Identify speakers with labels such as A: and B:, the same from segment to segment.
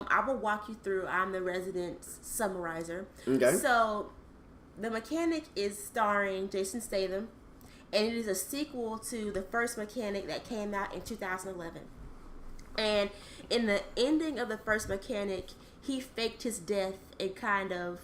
A: I will walk you through. I'm the resident summarizer.
B: Okay.
A: So, The Mechanic is starring Jason Statham, and it is a sequel to the first Mechanic that came out in 2011. And in the ending of the first Mechanic, he faked his death and kind of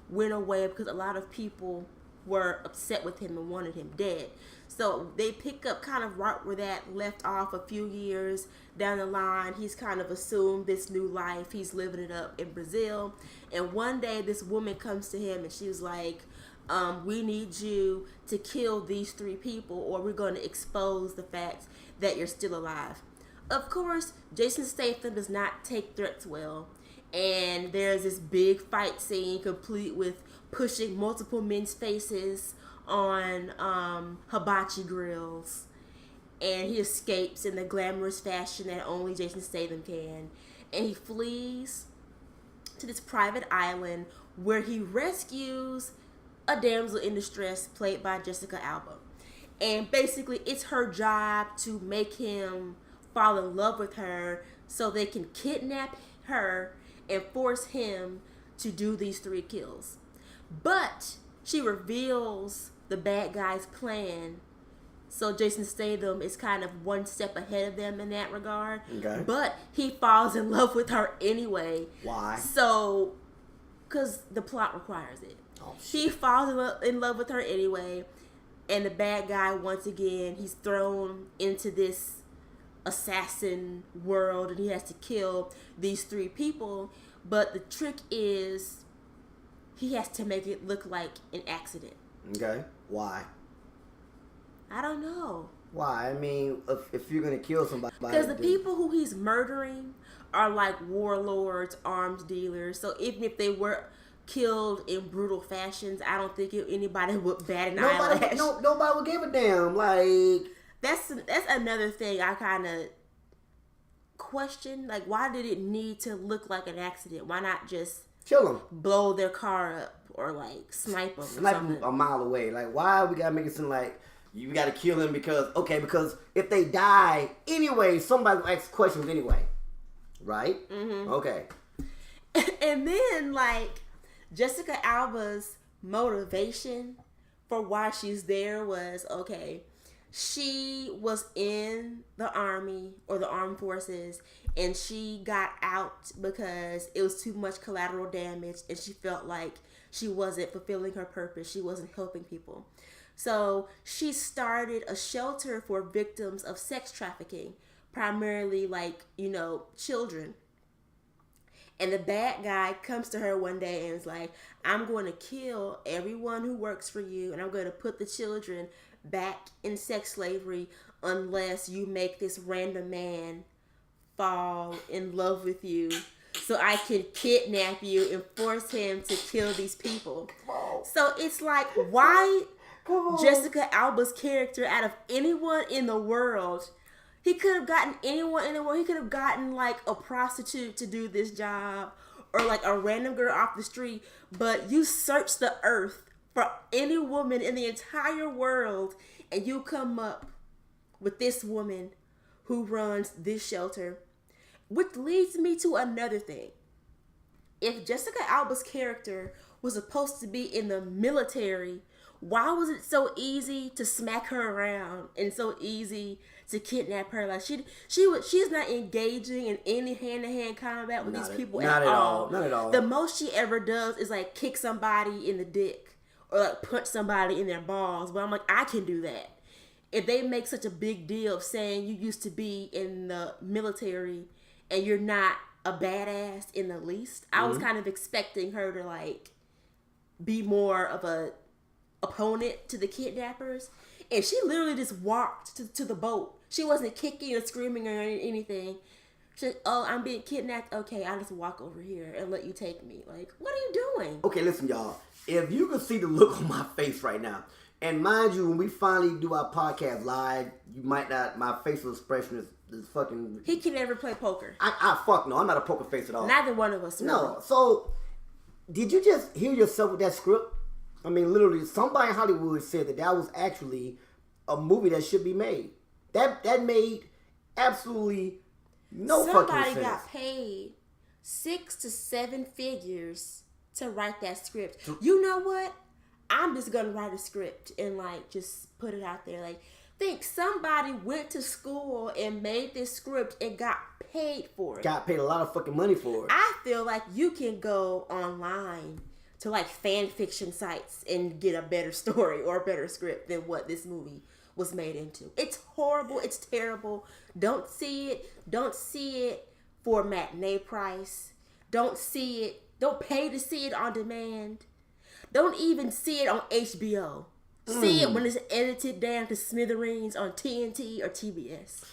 A: went away because a lot of people were upset with him and wanted him dead. So they pick up kind of right where that left off a few years down the line. He's kind of assumed this new life. He's living it up in Brazil. And one day this woman comes to him and she was like, we need you to kill these three people or we're going to expose the fact that you're still alive. Of course, Jason Statham does not take threats well. And there's this big fight scene complete with pushing multiple men's faces on hibachi grills. And he escapes in the glamorous fashion that only Jason Statham can. And he flees to this private island where he rescues a damsel in distress played by Jessica Alba. And basically, it's her job to make him fall in love with her so they can kidnap her and force him to do these three kills. But she reveals the bad guy's plan, so Jason Statham is kind of one step ahead of them in that regard.
B: Okay.
A: But he falls in love with her anyway.
B: Why?
A: So, because the plot requires it.
B: Oh,
A: He falls in love with her anyway, and the bad guy, once again, he's thrown into this assassin world and he has to kill these three people. But the trick is he has to make it look like an accident.
B: Okay. Why?
A: I don't know.
B: Why? I mean, if you're gonna kill somebody,
A: Because the people who he's murdering are like warlords, arms dealers. So even if they were killed in brutal fashions, I don't think anybody would bat an eyelash.
B: Nobody would give a damn. Like
A: That's another thing I kind of question. Like, why did it need to look like an accident? Why not just
B: kill them,
A: blow their car up or like snipe them?
B: snipe them a mile away. Like why we gotta make it seem like you gotta kill them because if they die anyway, somebody will ask questions anyway, right?
A: Mm-hmm.
B: Okay.
A: And then like Jessica Alba's motivation for why she's there was okay. She was in the army or the armed forces and she got out because it was too much collateral damage and she felt like she wasn't fulfilling her purpose. She wasn't helping people. So she started a shelter for victims of sex trafficking, primarily like, children. And the bad guy comes to her one day and is like, I'm going to kill everyone who works for you and I'm going to put the children back in sex slavery unless you make this random man fall in love with you so I can kidnap you and force him to kill these people. So it's like, why Jessica Alba's character out of anyone in the world? He could have gotten anyone in the world. He could have gotten like a prostitute to do this job or like a random girl off the street. But you search the earth for any woman in the entire world and you come up with this woman who runs this shelter. Which leads me to another thing. If Jessica Alba's character was supposed to be in the military, why was it so easy to smack her around and so easy to kidnap her? Like she's not engaging in any hand-to-hand combat with these people at all.
B: Not at all.
A: The most she ever does is like kick somebody in the dick or like punch somebody in their balls. But I'm like, I can do that. If they make such a big deal of saying you used to be in the military and you're not a badass in the least, I was kind of expecting her to like be more of a opponent to the kidnappers, and she literally just walked to the boat. She wasn't kicking or screaming or anything. She said, oh, I'm being kidnapped. Okay, I'll just walk over here and let you take me. Like, what are you doing?
B: Okay, listen, y'all. If you could see the look on my face right now, and mind you, when we finally do our podcast live, you might not, my facial expression is fucking...
A: He can never play poker.
B: I fuck no, I'm not a poker face at all.
A: Neither one of us.
B: No, so, did you just hear yourself with that script? I mean, literally, somebody in Hollywood said that was actually a movie that should be made. That made absolutely no fucking sense.
A: Somebody got paid 6 to 7 figures to write that script. You know what? I'm just gonna write a script and like just put it out there. Like, think somebody went to school and made this script and got paid for it.
B: Got paid a lot of fucking money for it.
A: I feel like you can go online to like fan fiction sites and get a better story or a better script than what this movie was made into. It's horrible. It's terrible. Don't see it. Don't see it for matinee price. Don't see it. Don't pay to see it on demand. Don't even see it on HBO. See it when it's edited down to smithereens on TNT or TBS.